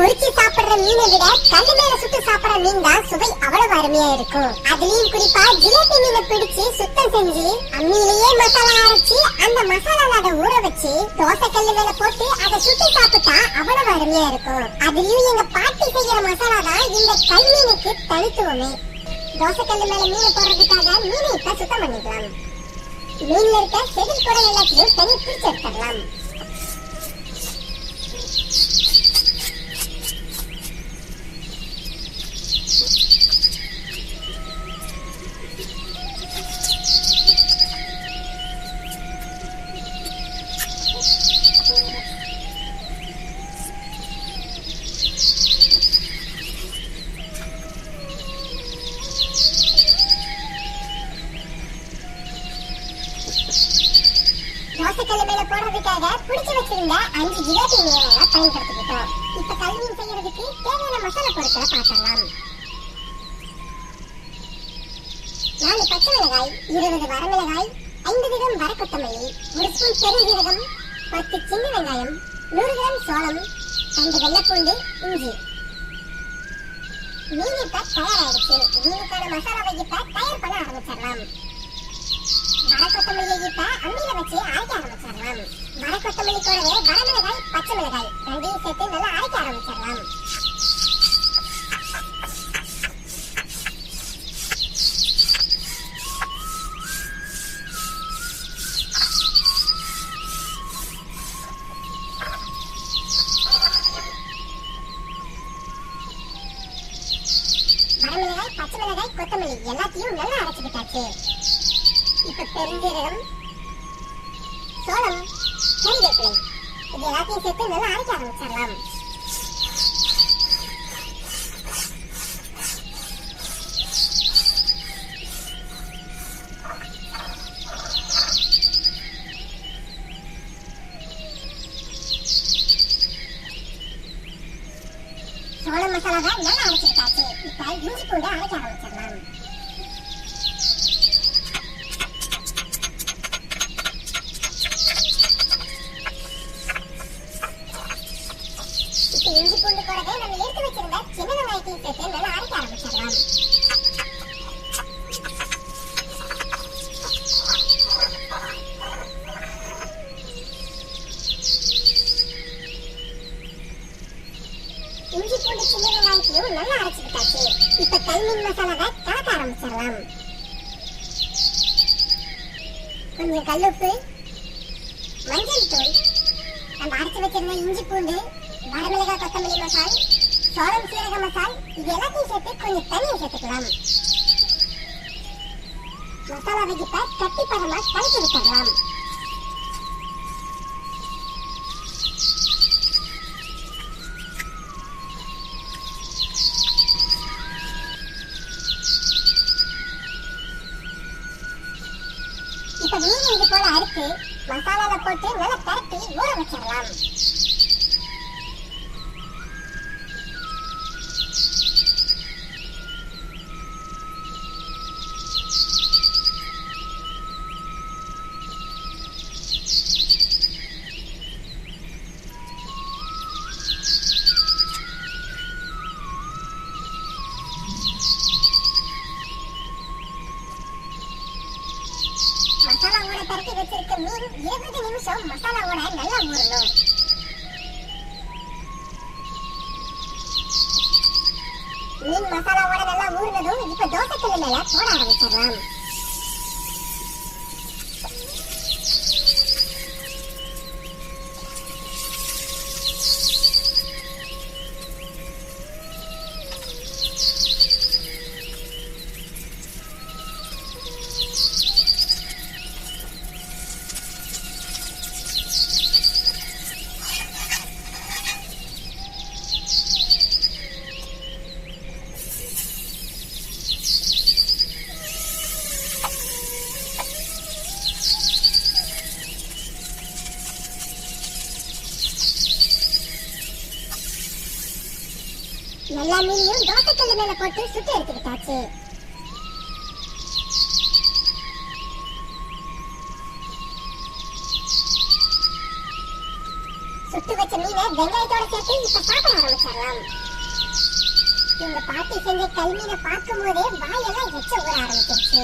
பொரிச்சு சாப்பிடுற மீனை விட கல்லு மேல சுட்டு சாப்பிடுற மீன் தான் சுவை அவ்வளவு அருமையா இருக்கும். அதுலயும் குறிப்பா ஜிலேபி மீனை பிடிச்சு சுத்தம் செஞ்சு அம்மியிலேயே மசாலா அரைச்சு அந்த மசாலால அதை ஊற வச்சு தோசை கல்லு மேல போட்டு அதை சுட்டு சாப்பிட்டா அவ்வளவு அருமையா இருக்கும். அதுலயும் எங்க பாட்டி செய்யற மசாலா தான் இந்த கல் மீனுக்கு தனித்துவமே. தோசை கல்லு மேல மீனை போடுறதுக்காக மீனை இப்ப சுத்தம் பண்ணிக்கலாம். மீன்ல இருக்க செதில் கூட எல்லாத்தையும் தனி பிரிச்சு எடுத்துடலாம். தோசைக்கல்லு மேல போடுறதுக்காக பிடிச்சு வச்சிருந்த 5 ஜிலேபி மீனை பயன்படுத்திக்கிட்டோம். இப்ப கல் மீன் செய்யறதுக்கு தேவையான மசாலா பொருட்களை பார்க்கலாம். 4 பச்சை மிளகாய், 20 வரமிளகாய், 5 கிராம் வர கொத்தமல்லி, 1 ஸ்பூன் பெருஞ்சீரகம், 10 சின்ன வெங்காயம், 100 கிராம் சோளம், 2 வெள்ளைப்பூண்டு, இஞ்சி. மீன் இப்ப தயாராயிடுச்சு. மீனுக்கான மசாலாவை இப்ப தயார் பண்ண ஆரம்பிச்சிடலாம். வர கொத்தமல்லியை இப்ப அம்மியில வச்சு அரைக்க ஆரம்பிச்சிடலாம். வர கொத்தமல்லி கூடவே வரமிளகாய், பச்சை மிளகாய் ரெண்டையும் சேர்த்து நல்லா அரைக்க ஆரம்பிச்சிடலாம். வரமிளகாய், பச்சை மிளகாய், கொத்தமல்லி எல்லாத்தையும் நல்லா அரைச்சுக்கிட்டாச்சு. இப்ப பெருஞ்சீரகம், சோளம், கறிவேப்பிலை இது எல்லாத்தையும் சேர்த்து நல்லா அரைக்க ஆரம்பிச்சிடலாம். சோள மசாலாவை நல்லா அரைச்சுக்கிட்டாச்சு. இப்ப இஞ்சி பூண்டு அரைக்க ஆரம்பிச்சிடலாம். இஞ்சி பூண்டு கூடவே நம்ம எடுத்து வச்சிருந்த சின்ன வெங்காயத்தையும் சேர்த்து நல்லா அரைக்க ஆரம்பிச்சிடலாம். இஞ்சி பூண்டு சின்ன வெங்காயத்தையும் நல்லா அரைச்சுக்கிட்டாச்சு. இப்ப கல் மீன் மசாலாவை கலக்க ஆரம்பிச்சிடலாம். கொஞ்சம் கல்லுப்பு, மஞ்சள் தூள், நம்ம அரைச்சு வச்சிருந்த இஞ்சி பூண்டு, வரமிளகாய், கொத்தமல்லி மசால், சோளம், சீரக மசால் இது எல்லாத்தையும் சேர்த்து கொஞ்சம் தண்ணியை சேர்த்துக்கலாம். மசாலாவை இப்ப கட்டி பதமா கலக்கி விட்டுடலாம். இப்ப மீன் இது போல அறுத்து மசாலால போட்டு நல்லா பரட்டி ஊற வச்சிடலாம். மசாலாவோட பரட்டி வச்சிருக்க மீன் 20 நிமிஷம் மசாலாவோட நல்லா ஊறணும். மீன் மசாலாவோட நல்லா ஊறினதும் இப்ப தோசைக்கல்லு மேல போட ஆரம்பிச்சிடலாம். எல்லா மீனையும் தோசைக்கல்லு மேல போட்டு சுட்டு எடுத்துக்கிட்டாச்சு. சுட்டு சுட்டு வச்ச மீனை வெங்காயத்தோட சேர்த்து இப்ப சாப்பிட ஆரம்பிச்சிடலாம். எங்க பாட்டி செஞ்ச கல்மீனை பார்க்கும் போதே வாயெல்லாம் எச்ச ஊற ஆரம்பிச்சிருச்சு.